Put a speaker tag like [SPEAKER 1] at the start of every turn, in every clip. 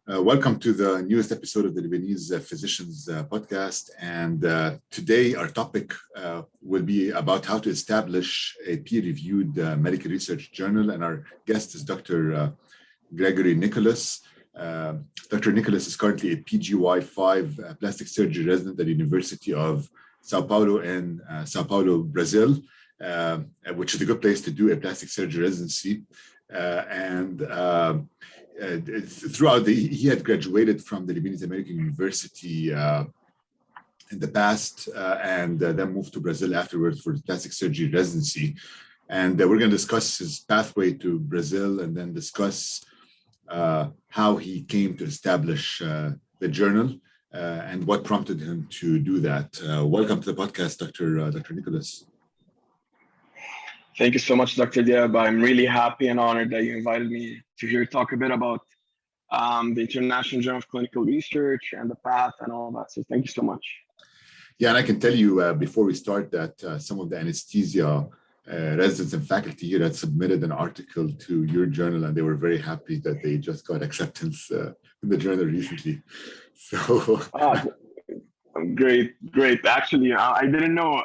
[SPEAKER 1] Welcome to the newest episode of the Lebanese Physicians Podcast. And today our topic will be about how to establish a peer-reviewed medical research journal. And our guest is Dr. Gregory Nicholas. Dr. Nicholas is currently a PGY5 plastic surgery resident at the University of Sao Paulo in Sao Paulo, Brazil, which is a good place to do a plastic surgery residency. Throughout he had graduated from the Lebanese American University in the past and then moved to Brazil afterwards for the plastic surgery residency. And we're going to discuss his pathway to Brazil and then discuss how he came to establish the journal and what prompted him to do that. Welcome to the podcast, Dr. Nicholas.
[SPEAKER 2] Thank you so much, Dr. Diab. I'm really happy and honored that you invited me to here talk a bit about the International Journal of Clinical Research and the path and all that. So thank you so much.
[SPEAKER 1] Yeah, and I can tell you before we start that some of the anesthesia residents and faculty here had submitted an article to your journal, and they were very happy that they just got acceptance in the journal recently. So
[SPEAKER 2] great. Actually, I didn't know.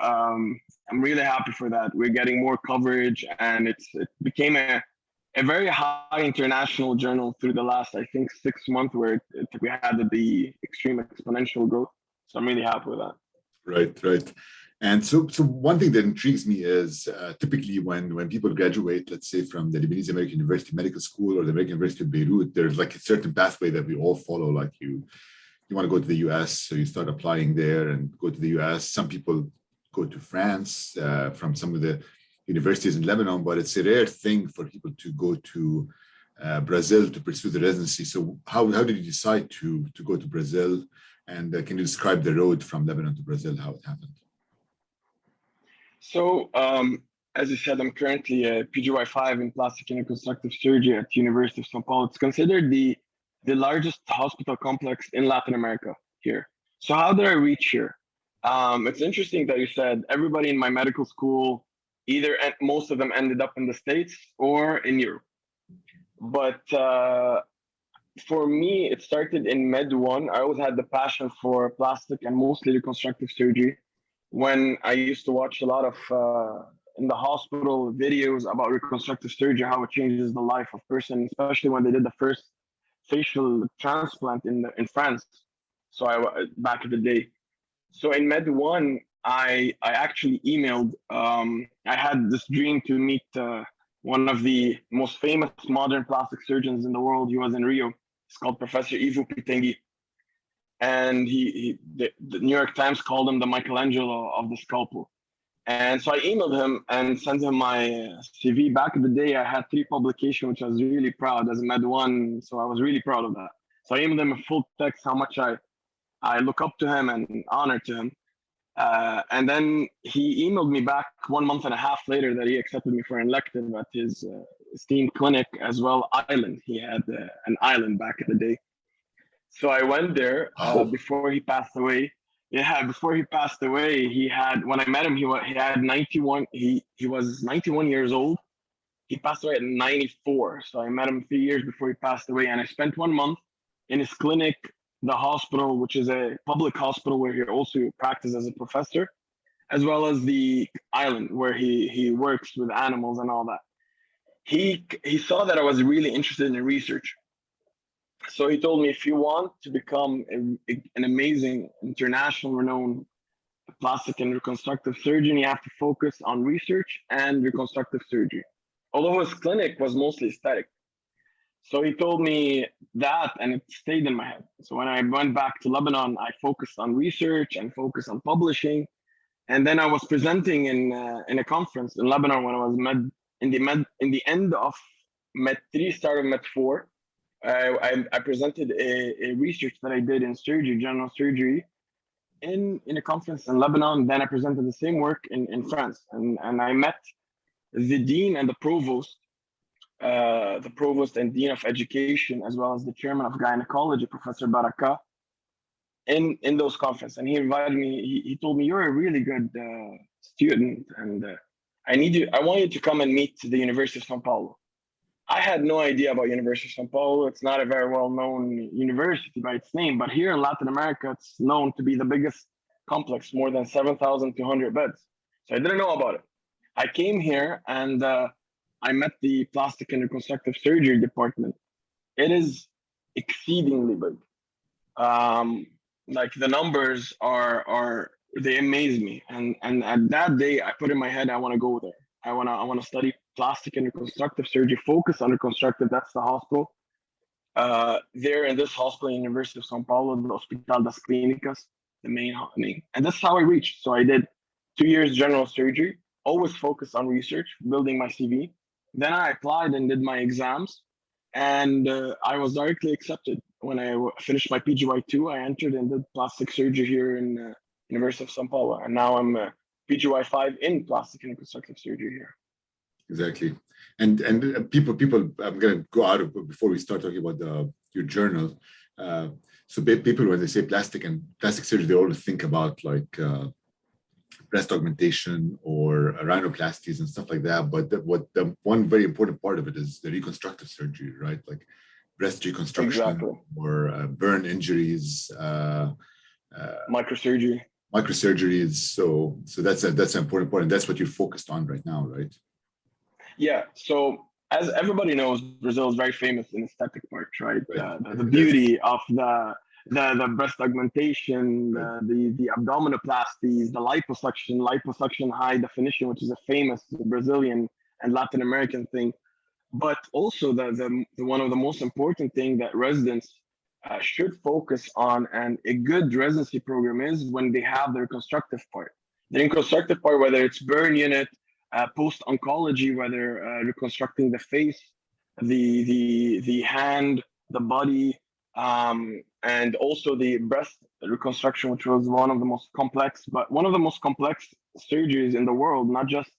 [SPEAKER 2] I'm really happy for that. We're getting more coverage, and it became a very high international journal through the last, I think, 6 months, where we had the extreme exponential growth. So I'm really happy with that.
[SPEAKER 1] Right. And so one thing that intrigues me is typically when people graduate, let's say from the Lebanese American University Medical School or the American University of Beirut, there's like a certain pathway that we all follow. Like you want to go to the US, so you start applying there and go to the US. Some people go to France from some of the universities in Lebanon, but it's a rare thing for people to go to Brazil to pursue the residency. So how did you decide to go to Brazil? And can you describe the road from Lebanon to Brazil, how it happened?
[SPEAKER 2] So, as you said, I'm currently a PGY5 in plastic and reconstructive surgery at the University of Sao Paulo. It's considered the largest hospital complex in Latin America here. So how did I reach here? It's interesting that you said everybody in my medical school, most of them ended up in the States or in Europe. But for me, it started in Med 1. I always had the passion for plastic and mostly reconstructive surgery. When I used to watch a lot of in the hospital videos about reconstructive surgery, how it changes the life of a person, especially when they did the first facial transplant in France. So back in the day. So in Med 1, I actually emailed. I had this dream to meet one of the most famous modern plastic surgeons in the world. He was in Rio. It's called Professor Ivo Pitangui. And the New York Times called him the Michelangelo of the scalpel. And so I emailed him and sent him my CV. Back in the day, I had 3 publications, which I was really proud as a Med 1. So I was really proud of that. So I emailed him a full text, how much I look up to him and honor to him. And then he emailed me back 1.5 months later that he accepted me for an elective at his esteemed clinic as well, Island. He had an island back in the day. So I went there before he passed away. Yeah, before he passed away, when I met him, he had 91. He was 91 years old. He passed away at 94. So I met him 3 years before he passed away. And I spent 1 month in his clinic, the hospital, which is a public hospital where he also practiced as a professor, as well as the island where he works with animals and all that. He saw that I was really interested in research. So he told me, if you want to become an amazing international renowned plastic and reconstructive surgeon, you have to focus on research and reconstructive surgery. Although his clinic was mostly aesthetic. So he told me that, and it stayed in my head. So when I went back to Lebanon, I focused on research and focused on publishing. And then I was presenting in a conference in Lebanon when I was in the end of Med 3, start of Med 4. I presented a research that I did in surgery, general surgery, in a conference in Lebanon. Then I presented the same work in France. And I met the dean and the provost and dean of education, as well as the chairman of gynecology, Professor Baraka, in those conferences. And he invited me. He told me, "You're a really good student, and I want you to come and meet the University of Sao Paulo." I had no idea about University of Sao Paulo. It's not a very well-known university by its name, but here in Latin America, it's known to be the biggest complex, more than 7,200 beds. So I didn't know about it. I came here and I met the plastic and reconstructive surgery department. It is exceedingly big. Like the numbers are they amaze me. And at that day, I put in my head, I want to go there. I wanna study plastic and reconstructive surgery, focus on reconstructive. That's the hospital. There in this hospital, University of São Paulo, the Hospital das Clínicas, the main. And that's how I reached. So I did 2 years general surgery, always focused on research, building my CV. Then I applied and did my exams, and I was directly accepted. When I finished my PGY2, I entered and did plastic surgery here in University of São Paulo, and now I'm PGY5 in plastic and reconstructive surgery here.
[SPEAKER 1] Exactly. And people, I'm going to go out of before we start talking about your journal. So people, when they say plastic surgery, they always think about like breast augmentation or rhinoplasties and stuff like that. But the one very important part of it is the reconstructive surgery, right? Like breast reconstruction.
[SPEAKER 2] Exactly.
[SPEAKER 1] Or burn injuries,
[SPEAKER 2] microsurgeries.
[SPEAKER 1] So that's an important point, and that's what you're focused on right now, right?
[SPEAKER 2] Yeah. So as everybody knows, Brazil is very famous in aesthetic parts, right? The beauty of the breast augmentation, the abdominoplasties, the liposuction high definition, which is a famous Brazilian and Latin American thing. But also the one of the most important thing that residents should focus on, and a good residency program is when they have the reconstructive part. The reconstructive part, whether it's burn unit, post-oncology, whether reconstructing the face, the hand, the body, and also the breast reconstruction, which was one of the most complex surgeries in the world, not just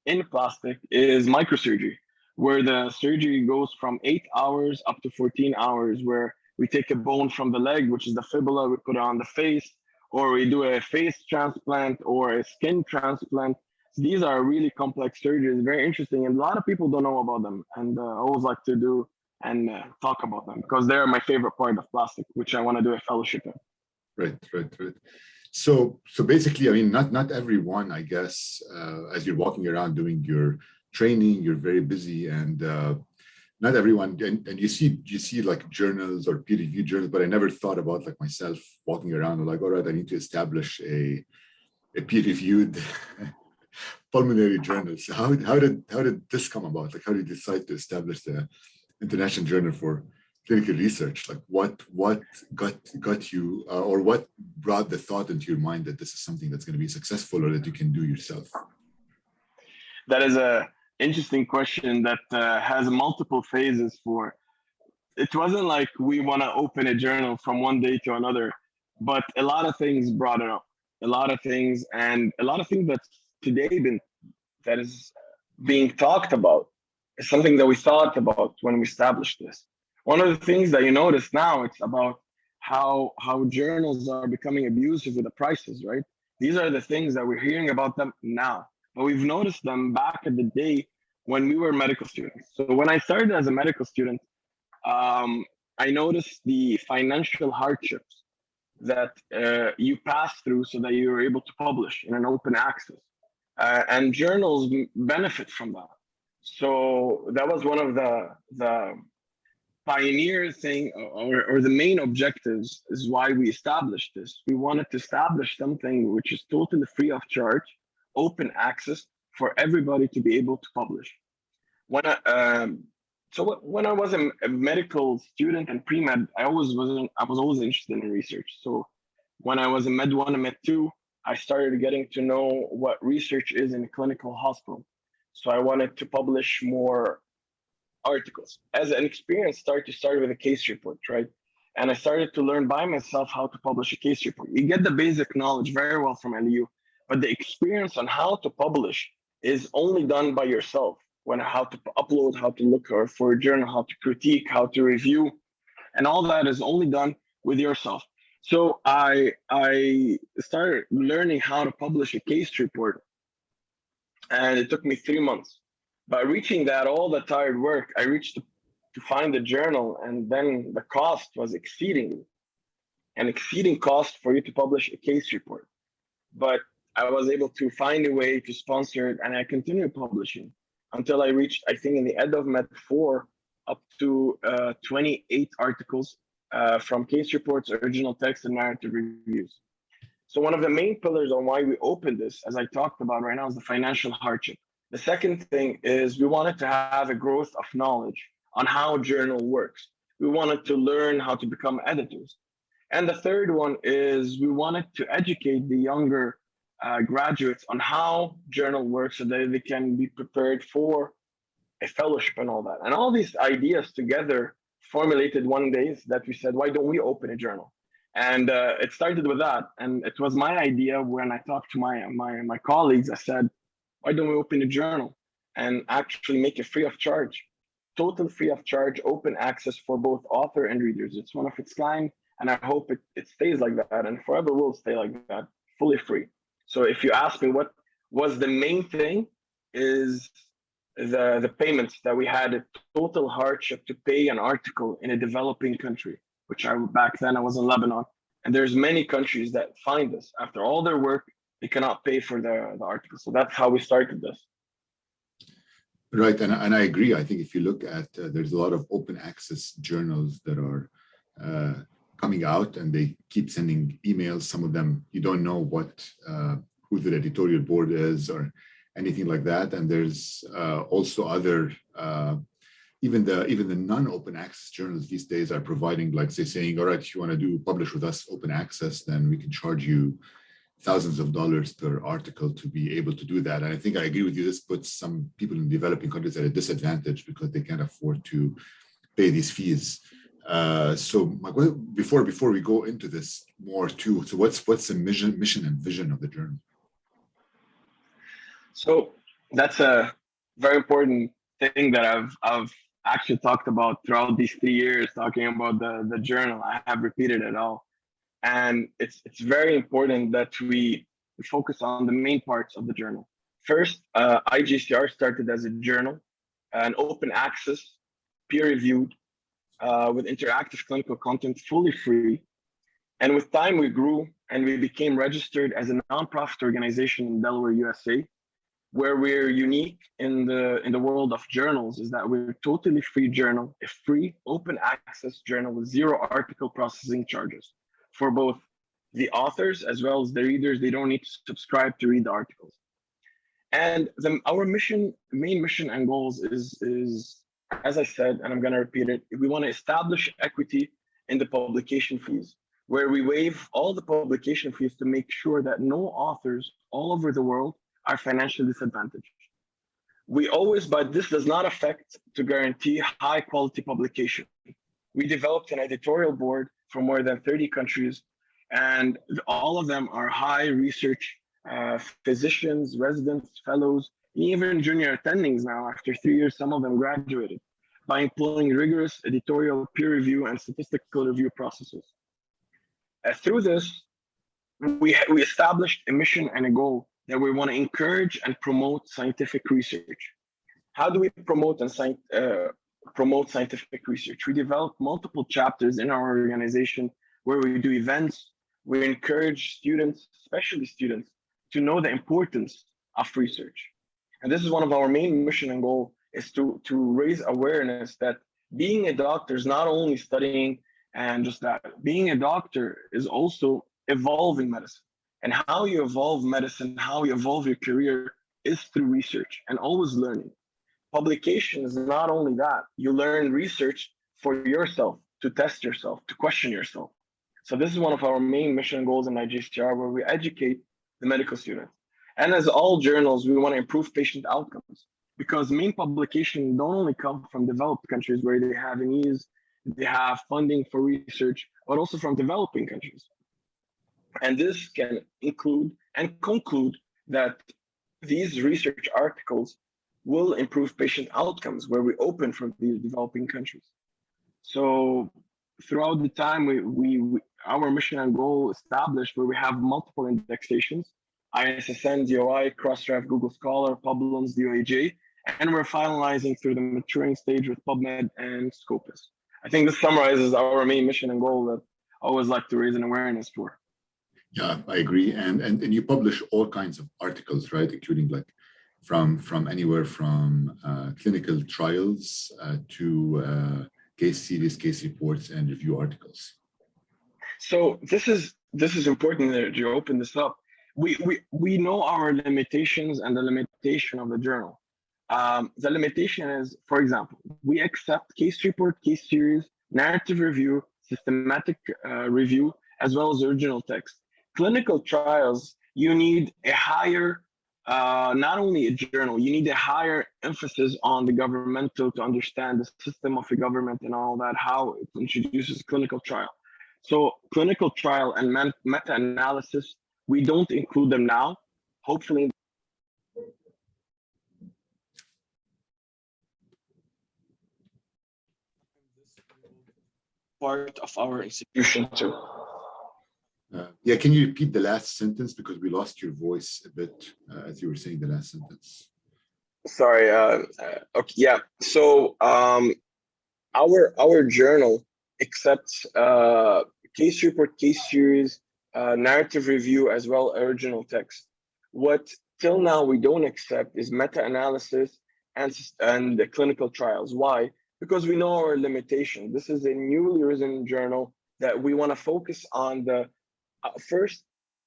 [SPEAKER 2] in plastic, is microsurgery, where the surgery goes from 8 hours up to 14 hours, where we take a bone from the leg, which is the fibula, we put it on the face, or we do a face transplant or a skin transplant. These are really complex surgeries, very interesting, and a lot of people don't know about them. And I always like to do and talk about them because they're my favorite part of plastic, which I want to do a fellowship in.
[SPEAKER 1] Right. So basically, I mean, not everyone, I guess, as you're walking around doing your training, you're very busy, and not everyone, and you see like journals or peer-reviewed journals, but I never thought about like myself walking around and like, all right, I need to establish a peer-reviewed pulmonary journal. So how did this come about? Like, how did you decide to establish the International Journal for Clinical Research? Like, what got you, or what brought the thought into your mind that this is something that's going to be successful or that you can do yourself?
[SPEAKER 2] That is a interesting question that has multiple phases for. It wasn't like we want to open a journal from one day to another, but a lot of things brought it up. A lot of things that's today that is being talked about is something that we thought about when we established this. One of the things that you notice now, it's about how journals are becoming abusive with the prices, right? These are the things that we're hearing about them now, but we've noticed them back in the day when we were medical students. So when I started as a medical student, I noticed the financial hardships that you pass through so that you are able to publish in an open access. And journals benefit from that. So that was one of the pioneer thing, or the main objectives is why we established this. We wanted to establish something which is totally free of charge, open access for everybody to be able to publish. When I was a medical student and pre-med, I was always interested in research. So when I was in Med 1 and Med 2, I started getting to know what research is in a clinical hospital. So I wanted to publish more articles. As an experience, started with a case report, right? And I started to learn by myself how to publish a case report. You get the basic knowledge very well from LU, but the experience on how to publish is only done by yourself. When how to upload, how to look for a journal, how to critique, how to review, and all that is only done with yourself. So I started learning how to publish a case report, and it took me 3 months. By reaching that, all the tired work, I reached to find the journal, and then the cost was an exceeding cost for you to publish a case report. But I was able to find a way to sponsor it, and I continued publishing until I reached, I think, in the end of Med 4, up to 28 articles from case reports, original text, and narrative reviews. So one of the main pillars on why we opened this, as I talked about right now, is the financial hardship. The second thing is we wanted to have a growth of knowledge on how journal works. We wanted to learn how to become editors. And the third one is we wanted to educate the younger graduates on how journal works so that they can be prepared for a fellowship and all that. And all these ideas together formulated one day that we said, why don't we open a journal? And it started with that. And it was my idea when I talked to my colleagues. I said, why don't we open a journal and actually make it free of charge? Total free of charge, open access for both author and readers. It's one of its kind. And I hope it stays like that and forever will stay like that, fully free. So if you ask me what was the main thing, is the payments that we had, a total hardship to pay an article in a developing country, which back then I was in Lebanon. And there's many countries that find this. After all their work, they cannot pay for the article. So that's how we started this.
[SPEAKER 1] Right, and I agree. I think if you look at, there's a lot of open access journals that are coming out, and they keep sending emails. Some of them you don't know who the editorial board is or anything like that. And there's also other even the non-open access journals these days are providing, like, saying, all right, if you want to publish with us open access, then we can charge you thousands of dollars per article to be able to do that. And I think I agree with you. This puts some people in developing countries at a disadvantage because they can't afford to pay these fees. So before we go into this more too, so what's the mission and vision of the journal?
[SPEAKER 2] So that's a very important thing that I've actually talked about throughout these 3 years, talking about the journal. I have repeated it all. And it's very important that we focus on the main parts of the journal. First, IGCR started as a journal, an open access, peer-reviewed, with interactive clinical content, fully free. And with time, we grew and we became registered as a nonprofit organization in Delaware, USA, where we're unique in the world of journals, is that we're a totally free journal, a free open access journal with zero article processing charges for both the authors as well as the readers. They don't need to subscribe to read the articles. And our main mission and goals is, as I said, and I'm going to repeat it, we want to establish equity in the publication fees, where we waive all the publication fees to make sure that no authors all over the world are financially disadvantaged. But this does not affect to guarantee high quality publication. We developed an editorial board for more than 30 countries, and all of them are high research physicians, residents, fellows, even junior attendings now. After 3 years, some of them graduated by employing rigorous editorial peer review and statistical review processes. Through this, we established a mission and a goal that we want to encourage and promote scientific research. How do we promote scientific research? We develop multiple chapters in our organization where we do events. We encourage students, especially students, to know the importance of research. And this is one of our main mission and goal, is to raise awareness that being a doctor is not only studying and just that. Being a doctor is also evolving medicine. And how you evolve medicine, how you evolve your career is through research and always learning. Publication is not only that. You learn research for yourself, to test yourself, to question yourself. So this is one of our main mission goals in IGCR, where we educate the medical students. And as all journals, we want to improve patient outcomes, because main publication don't only come from developed countries where they have needs, they have funding for research, but also from developing countries. And this can include and conclude that these research articles will improve patient outcomes where we open from these developing countries. So throughout the time, our mission and goal established, where we have multiple indexations, ISSN, DOI, Crossref, Google Scholar, Publons, DOAJ, and we're finalizing through the maturing stage with PubMed and Scopus. I think this summarizes our main mission and goal that I always like to raise an awareness for.
[SPEAKER 1] Yeah, I agree. And you publish all kinds of articles, right? Including like from anywhere from clinical trials to case series, case reports, and review articles.
[SPEAKER 2] So this is important that you open this up. We know our limitations and the limitation of the journal. The limitation is, for example, we accept case report, case series, narrative review, systematic review, as well as original text. Clinical trials, you need a higher, not only a journal, you need a higher emphasis on the governmental to understand the system of a government and all that, how it introduces clinical trial. So clinical trial and meta-analysis, we don't include them now. Hopefully, part of our institution too.
[SPEAKER 1] Yeah, can you repeat the last sentence because we lost your voice a bit as you were saying the last sentence?
[SPEAKER 2] Sorry. Okay. Yeah. So our journal accepts case report, case series, narrative review, as well original text. What till now we don't accept is meta-analysis and the clinical trials. Why? Because we know our limitation. This is a newly risen journal that we want to focus on the first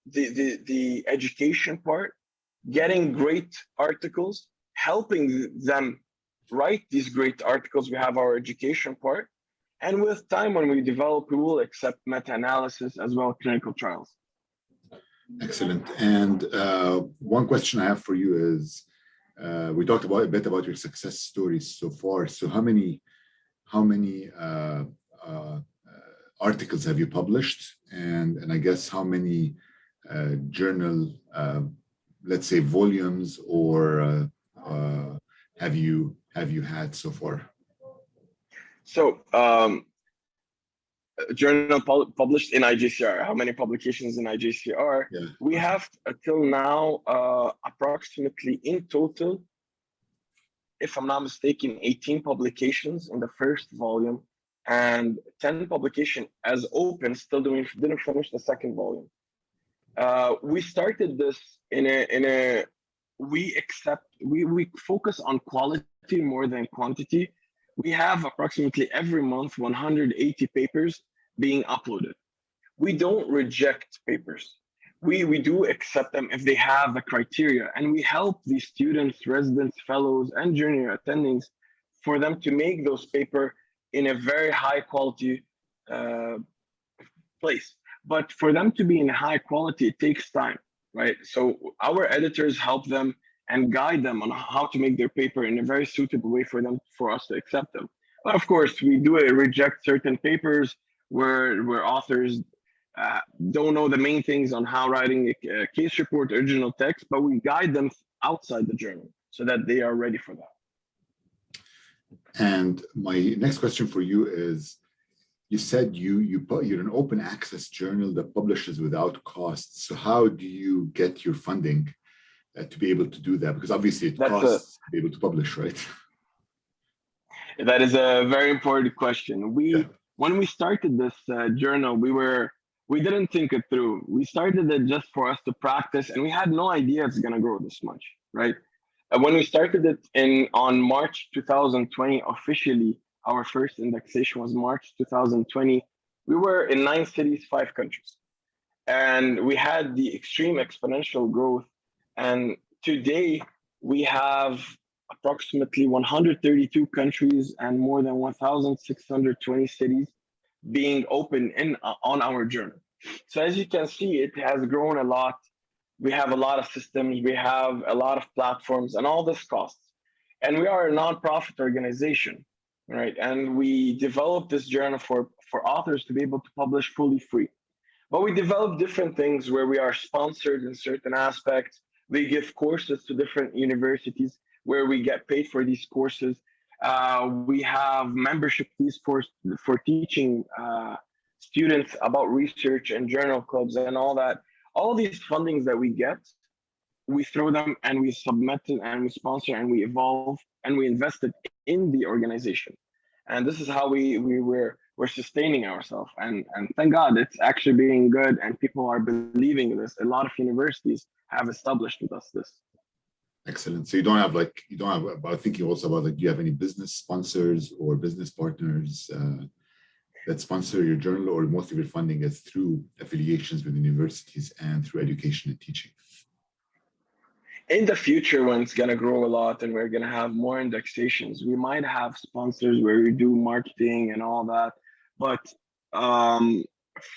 [SPEAKER 2] the education part, getting great articles, helping them write these great articles. We have our education part. And with time, when we develop, we will accept meta-analysis as well as clinical trials.
[SPEAKER 1] Excellent. And one question I have for you is, we talked a bit about your success stories so far. So how many articles have you published? And I guess how many journal, let's say volumes, or have you had so far?
[SPEAKER 2] So journal published in IJCR. How many publications in IJCR?
[SPEAKER 1] Yeah.
[SPEAKER 2] We have till now approximately in total, if I'm not mistaken, 18 publications in the first volume and 10 publications as open, still didn't finish the second volume. We started this we focus on quality more than quantity. We have approximately every month 180 papers being uploaded. We don't reject papers. We do accept them if they have the criteria, and we help these students, residents, fellows, and junior attendings for them to make those papers in a very high quality place. But for them to be in high quality, it takes time, right? So our editors help them and guide them on how to make their paper in a very suitable way for us to accept them. But of course, we do reject certain papers where authors don't know the main things on how writing a case report, original text, but we guide them outside the journal so that they are ready for that.
[SPEAKER 1] And my next question for you is, you said you're an open access journal that publishes without cost. So how do you get your funding to be able to do that? Because obviously it costs to be able to publish, right?
[SPEAKER 2] That is a very important question. When we started this journal, we didn't think it through. We started it just for us to practice, and we had no idea it's gonna grow this much, right? When we started it on March 2020 officially, our first indexation was March 2020. We were in 9 cities, 5 countries, and we had the extreme exponential growth. And today we have approximately 132 countries and more than 1,620 cities being open on our journal. So as you can see, it has grown a lot. We have a lot of systems, we have a lot of platforms, and all this costs. And we are a nonprofit organization, right? And we developed this journal for authors to be able to publish fully free. But we develop different things where we are sponsored in certain aspects. We give courses to different universities where we get paid for these courses. We have membership fees for teaching students about research and journal clubs and all that. All these fundings that we get we throw them and we submit it and we sponsor and we evolve and we invested in the organization. And this is how we're sustaining ourselves. And thank God it's actually being good and people are believing in this. A lot of universities have established with us this.
[SPEAKER 1] Excellent. So you don't have about thinking also about, like, do you have any business sponsors or business partners that sponsor your journal, or most of your funding is through affiliations with universities and through education and teaching?
[SPEAKER 2] In the future, when it's going to grow a lot and we're going to have more indexations, we might have sponsors where we do marketing and all that. But um,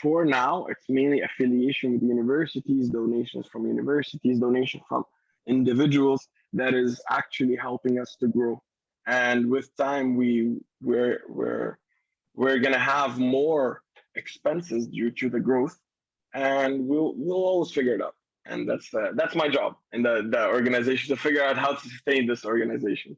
[SPEAKER 2] for now, it's mainly affiliation with universities, donations from individuals that is actually helping us to grow. And with time, we're going to have more expenses due to the growth, and we'll always figure it out. And that's my job in the organization, to figure out how to sustain this organization.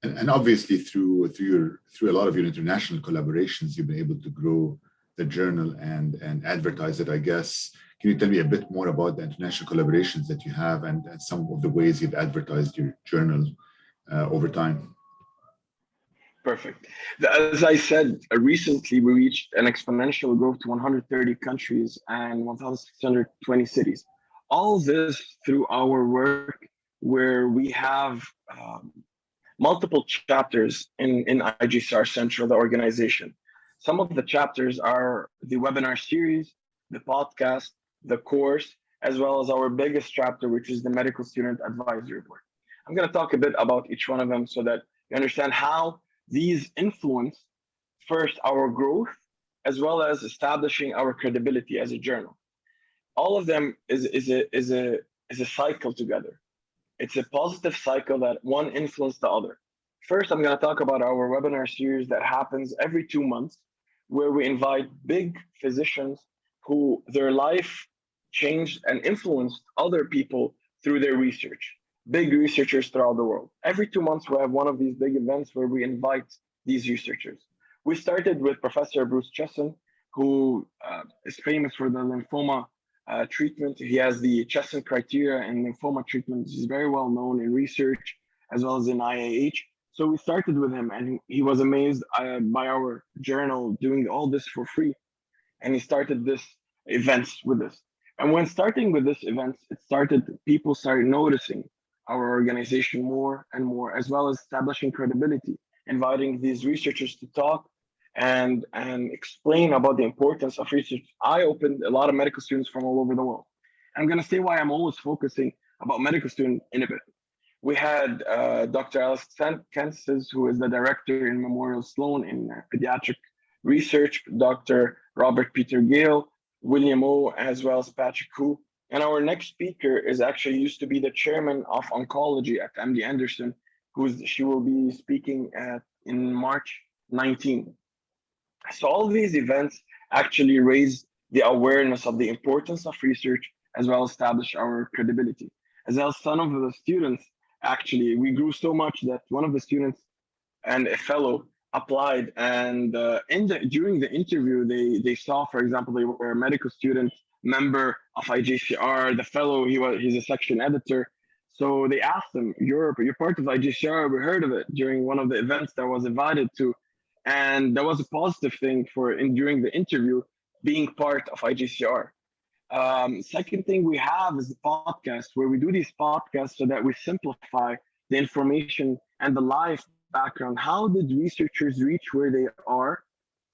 [SPEAKER 1] And obviously through a lot of your international collaborations, you've been able to grow the journal and advertise it, I guess. Can you tell me a bit more about the international collaborations that you have and some of the ways you've advertised your journal over time?
[SPEAKER 2] Perfect. As I said, recently we reached an exponential growth to 130 countries and 1,620 cities. All this through our work, where we have multiple chapters in IGCR Central, the organization. Some of the chapters are the webinar series, the podcast, the course, as well as our biggest chapter, which is the Medical Student Advisory Board. I'm going to talk a bit about each one of them so that you understand how these influence first our growth, as well as establishing our credibility as a journal. All of them is a cycle together. It's a positive cycle that one influences the other. First, I'm going to talk about our webinar series that happens every 2 months, where we invite big physicians who their life changed and influenced other people through their research. Big researchers throughout the world. Every 2 months, we have one of these big events where we invite these researchers. We started with Professor Bruce Chesson, who is famous for the lymphoma treatment. He has the Chesson criteria in lymphoma treatment. He's very well known in research as well as in IAH. So we started with him, and he was amazed by our journal doing all this for free. And he started this events with us. And when starting with this event, people started noticing our organization more and more, as well as establishing credibility, inviting these researchers to talk and explain about the importance of research. I opened a lot of medical students from all over the world. I'm going to say why I'm always focusing about medical students in a bit. We had Dr. Alice Kensis, who is the director in Memorial Sloan in pediatric research, Dr. Robert Peter Gale, William O, as well as Patrick Hu. And our next speaker is actually used to be the chairman of oncology at MD Anderson, she will be speaking in March 19. So all these events actually raise the awareness of the importance of research, as well as establish our credibility. As well as some of the students, actually, we grew so much that one of the students and a fellow applied, and during the interview, they saw, for example, they were a medical student, member of IGCR. The fellow, he's a section editor. So they asked him, you're part of IGCR, we heard of it during one of the events that I was invited to. And that was a positive thing during the interview, being part of IGCR. Second thing we have is the podcast, where we do these podcasts so that we simplify the information and the life background. How did researchers reach where they are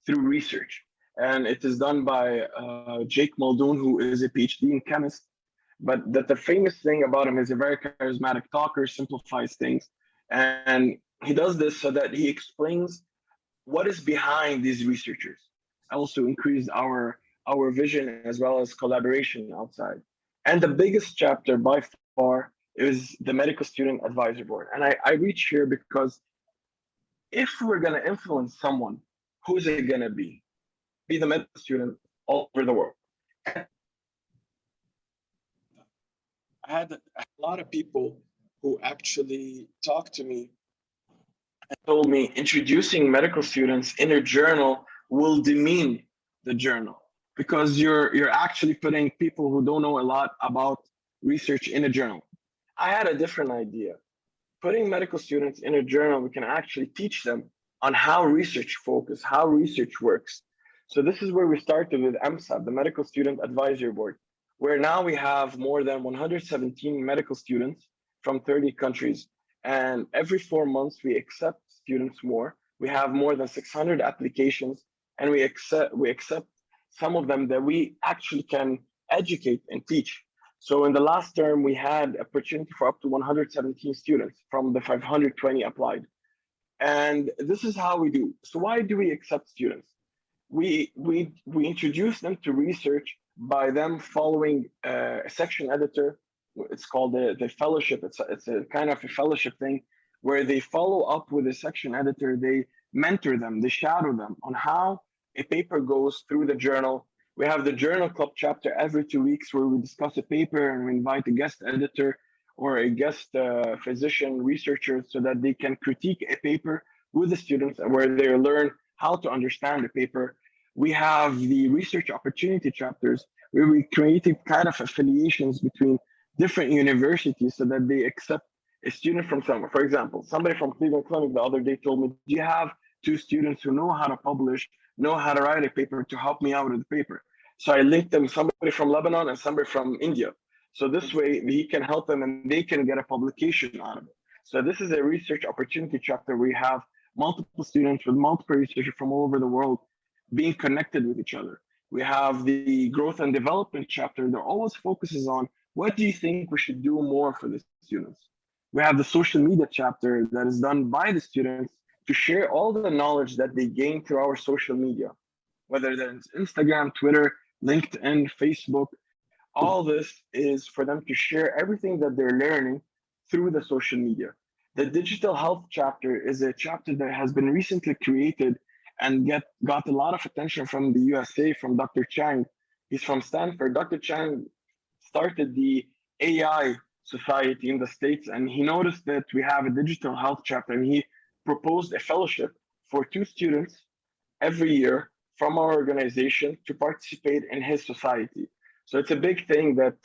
[SPEAKER 2] through research? And it is done by Jake Muldoon, who is a PhD in chemist. But the famous thing about him is a very charismatic talker, simplifies things. And he does this so that he explains what is behind these researchers. Also increase our vision as well as collaboration outside. And the biggest chapter by far is the Medical Student Advisory Board. And I reach here because if we're going to influence someone, who's it going to be? Be the medical student all over the world. I had a lot of people who actually talked to me and told me introducing medical students in a journal will demean the journal, because you're actually putting people who don't know a lot about research in a journal. I had a different idea. Putting medical students in a journal, we can actually teach them on how research focus, how research works. So this is where we started with MSAB, the Medical Student Advisory Board, where now we have more than 117 medical students from 30 countries. And every 4 months, we accept students more. We have more than 600 applications, and we accept some of them that we actually can educate and teach. So in the last term, we had opportunity for up to 117 students from the 520 applied. And this is how we do. So why do we accept students? We introduce them to research by them following a section editor. It's called the fellowship. It's a kind of a fellowship thing where they follow up with a section editor. They mentor them, they shadow them on how a paper goes through the journal. We have the journal club chapter every 2 weeks where we discuss a paper and we invite a guest editor or a guest physician researcher so that they can critique a paper with the students and where they learn how to understand the paper. We have the research opportunity chapters where we created kind of affiliations between different universities so that they accept a student from somewhere. For example, somebody from Cleveland Clinic the other day told me, do you have two students who know how to publish, know how to write a paper to help me out with the paper? So I linked them, somebody from Lebanon and somebody from India. So this way he can help them and they can get a publication out of it. So this is a research opportunity chapter where we have multiple students with multiple researchers from all over the world being connected with each other. We have the growth and development chapter that always focuses on what do you think we should do more for the students. We have the social media chapter that is done by the students to share all the knowledge that they gain through our social media, whether that's Instagram, Twitter, LinkedIn, Facebook. All this is for them to share everything that they're learning through the social media. The digital health chapter is a chapter that has been recently created and got a lot of attention from the USA, from Dr. Chang. He's from Stanford. Dr. Chang started the AI society in the States, and he noticed that we have a digital health chapter, and he proposed a fellowship for 2 students every year from our organization to participate in his society. So it's a big thing that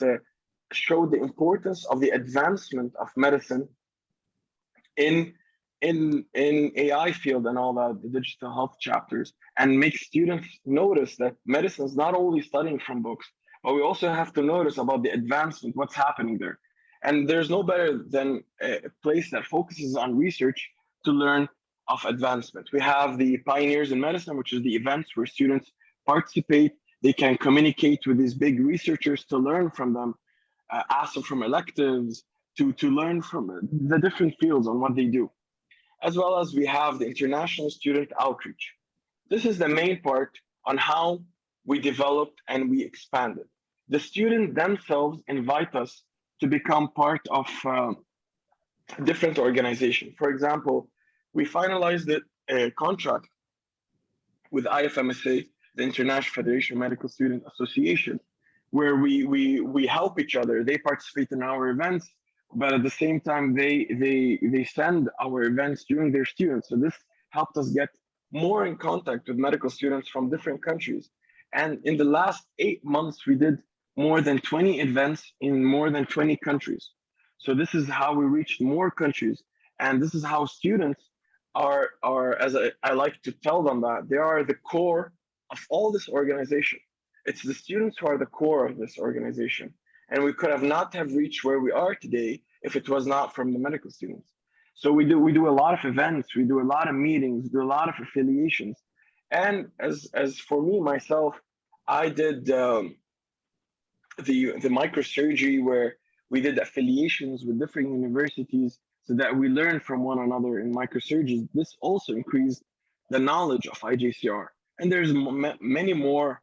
[SPEAKER 2] showed the importance of the advancement of medicine in AI field and all that, the digital health chapters, and make students notice that medicine is not only studying from books, but we also have to notice about the advancement, what's happening there. And there's no better than a place that focuses on research to learn of advancement. We have the Pioneers in Medicine, which is the events where students participate. They can communicate with these big researchers to learn from them, ask them from electives, to learn from the different fields on what they do. As well as we have the international student outreach. This is the main part on how we developed and we expanded. The students themselves invite us to become part of different organizations. For example, we finalized a contract with IFMSA, the International Federation of Medical Student Association, where we help each other. They participate in our events, but at the same time, they send our events during their students. So this helped us get more in contact with medical students from different countries. And in the last 8 months, we did more than 20 events in more than 20 countries. So this is how we reached more countries. And this is how students are as I like to tell them that they are the core of all this organization. It's the students who are the core of this organization. And we could have not have reached where we are today if it was not from the medical students. So we do a lot of events, we do a lot of meetings, we do a lot of affiliations. And as for me myself, I did the microsurgery where we did affiliations with different universities so that we learn from one another in microsurgery. This also increased the knowledge of IJCR. And there's many more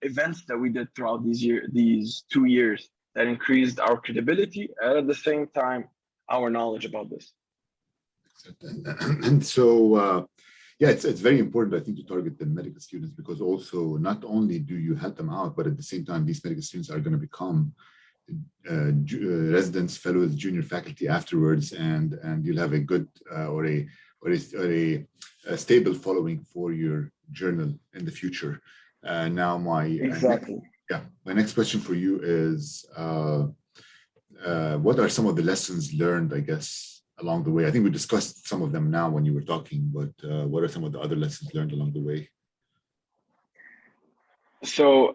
[SPEAKER 2] events that we did throughout these 2 years that increased our credibility and at the same time our knowledge about this.
[SPEAKER 1] And so, yeah, it's very important, I think, to target the medical students, because also not only do you help them out, but at the same time, these medical students are going to become residents, fellows, junior faculty afterwards, and you'll have a good or a stable following for your journal in the future. Now,
[SPEAKER 2] Exactly.
[SPEAKER 1] my next question for you is, what are some of the lessons learned, I guess, along the way? I think we discussed some of them now when you were talking, but what are some of the other lessons learned along the way?
[SPEAKER 2] So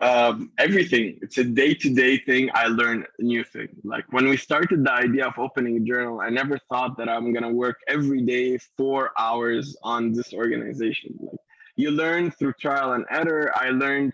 [SPEAKER 2] everything, it's a day-to-day thing. I learn a new thing. Like when we started the idea of opening a journal, I never thought that I'm gonna work every day 4 hours on this organization. Like you learn through trial and error. I learned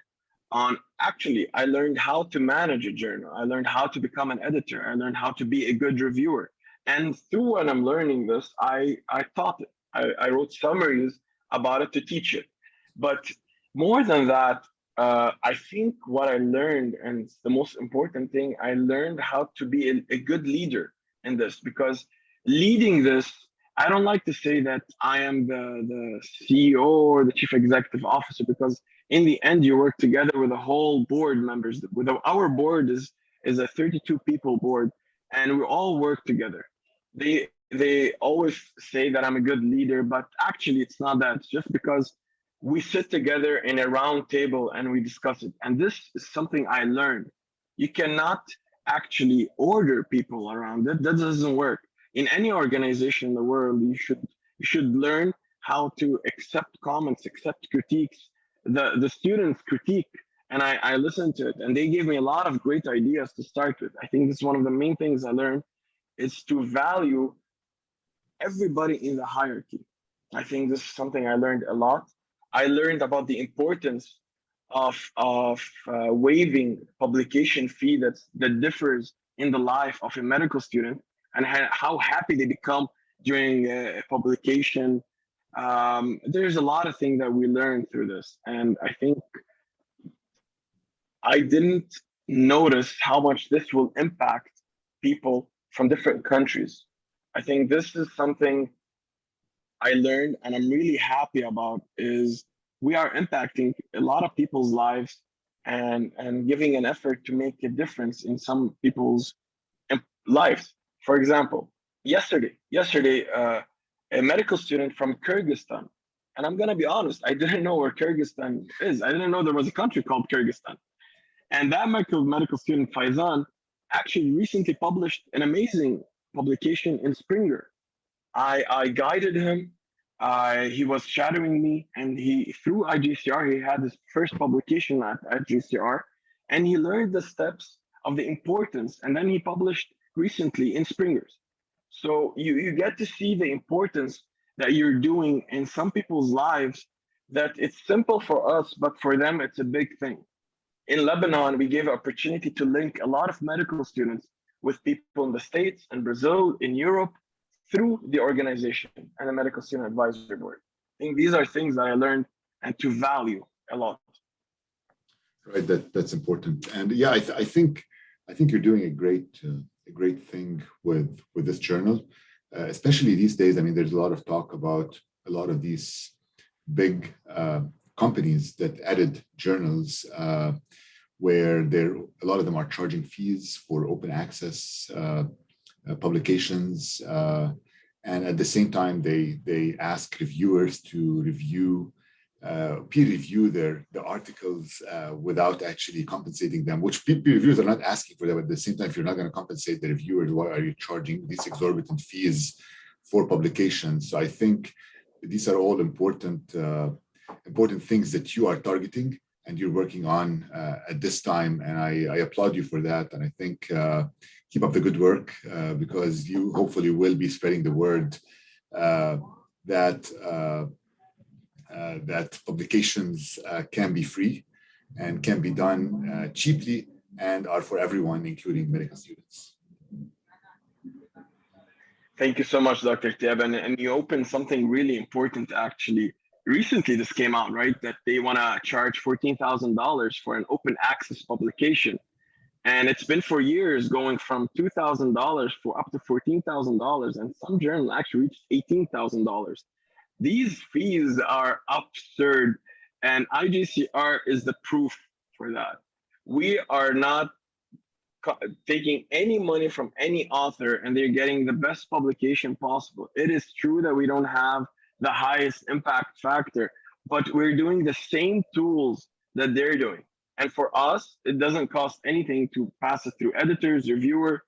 [SPEAKER 2] how to manage a journal. I learned how to become an editor. I learned how to be a good reviewer. And through when I'm learning this, I taught it. I wrote summaries about it to teach it. But more than that, I think what I learned, and it's the most important thing, I learned how to be a good leader in this because leading this, I don't like to say that I am the CEO or the chief executive officer because in the end you work together with the whole board members. With our board is a 32 people board, and we all work together. They always say that I'm a good leader, but actually it's not that. It's just because we sit together in a round table and we discuss it. And this is something I learned. You cannot actually order people around it. That doesn't work. In any organization in the world, you should learn how to accept comments, accept critiques. The students critique, and I listened to it, and they gave me a lot of great ideas to start with. I think this is one of the main things I learned is to value everybody in the hierarchy. I think this is something I learned a lot. I learned about the importance of waiving publication fee that differs in the life of a medical student and how happy they become during publication. There's a lot of things that we learned through this, and I think I didn't notice how much this will impact people from different countries. I think this is something I learned and I'm really happy about is we are impacting a lot of people's lives and giving an effort to make a difference in some people's lives. For example, yesterday, a medical student from Kyrgyzstan, and I'm gonna be honest, I didn't know where Kyrgyzstan is. I didn't know there was a country called Kyrgyzstan. And that medical student, Faizan, actually recently published an amazing publication in Springer. I guided him. He was shadowing me, and he through IGCR he had his first publication at GCR, and he learned the steps of the importance, and then he published recently in Springers. So you get to see the importance that you're doing in some people's lives. That it's simple for us, but for them it's a big thing. In Lebanon, we gave opportunity to link a lot of medical students with people in the States and Brazil, in Europe, through the organization and the Medical Student Advisory Board. I think these are things that I learned and to value a lot.
[SPEAKER 1] Right, that's important, and yeah, I think you're doing a great thing with this journal, especially these days. I mean, there's a lot of talk about a lot of these big companies that edit journals, where a lot of them are charging fees for open access publications, and at the same time they ask reviewers to peer review the articles without actually compensating them, which peer reviewers are not asking for that. But at the same time, if you're not going to compensate the reviewers, why are you charging these exorbitant fees for publications? So I think these are all important things that you are targeting and you're working on at this time. And I applaud you for that. And I think keep up the good work because you hopefully will be spreading the word that publications can be free and can be done cheaply and are for everyone, including medical students.
[SPEAKER 2] Thank you so much, Dr. Tiab. And you opened something really important, actually. Recently, this came out, right? That they want to charge $14,000 for an open access publication. And it's been for years going from $2,000 for up to $14,000. And some journals actually reached $18,000. These fees are absurd. And IGCR is the proof for that. We are not taking any money from any author and they're getting the best publication possible. It is true that we don't have the highest impact factor, but we're doing the same tools that they're doing. And for us, it doesn't cost anything to pass it through editors, reviewer,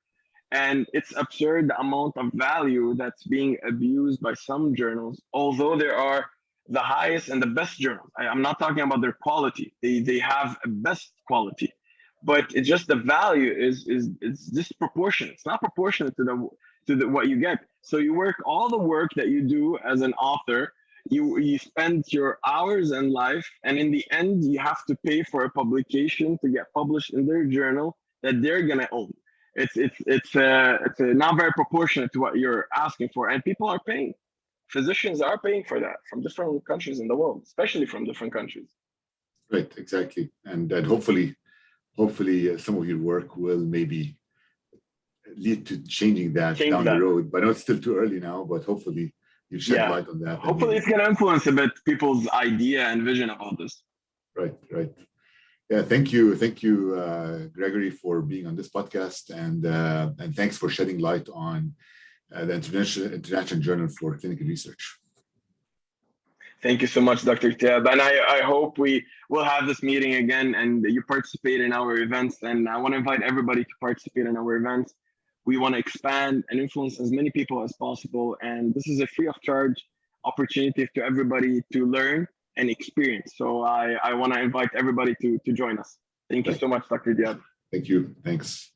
[SPEAKER 2] And it's absurd the amount of value that's being abused by some journals, although there are the highest and the best journals. I'm not talking about their quality. They have a best quality, but it's just the value is disproportionate. It's not proportionate to the what you get. So you work all the work that you do as an author. You spend your hours in life, and in the end, you have to pay for a publication to get published in their journal that they're gonna own. It's not very proportionate to what you're asking for, and people are paying. Physicians are paying for that from different countries in the world, especially from different countries.
[SPEAKER 1] Right, exactly. And hopefully some of your work will maybe lead to changing that down the road. But I know it's still too early now, but hopefully you shed light on that.
[SPEAKER 2] Hopefully it's going to influence a bit people's idea and vision about this.
[SPEAKER 1] Right. Yeah, thank you, Gregory, for being on this podcast, and thanks for shedding light on the International Journal for Clinical Research.
[SPEAKER 2] Thank you so much, Dr. Tiab. And I hope we will have this meeting again and you participate in our events. And I want to invite everybody to participate in our events. We want to expand and influence as many people as possible. And this is a free of charge opportunity to everybody to learn and experience. So I want to invite everybody to join us. Thank you so much, Dr. Diab.
[SPEAKER 1] Thank you. Thanks.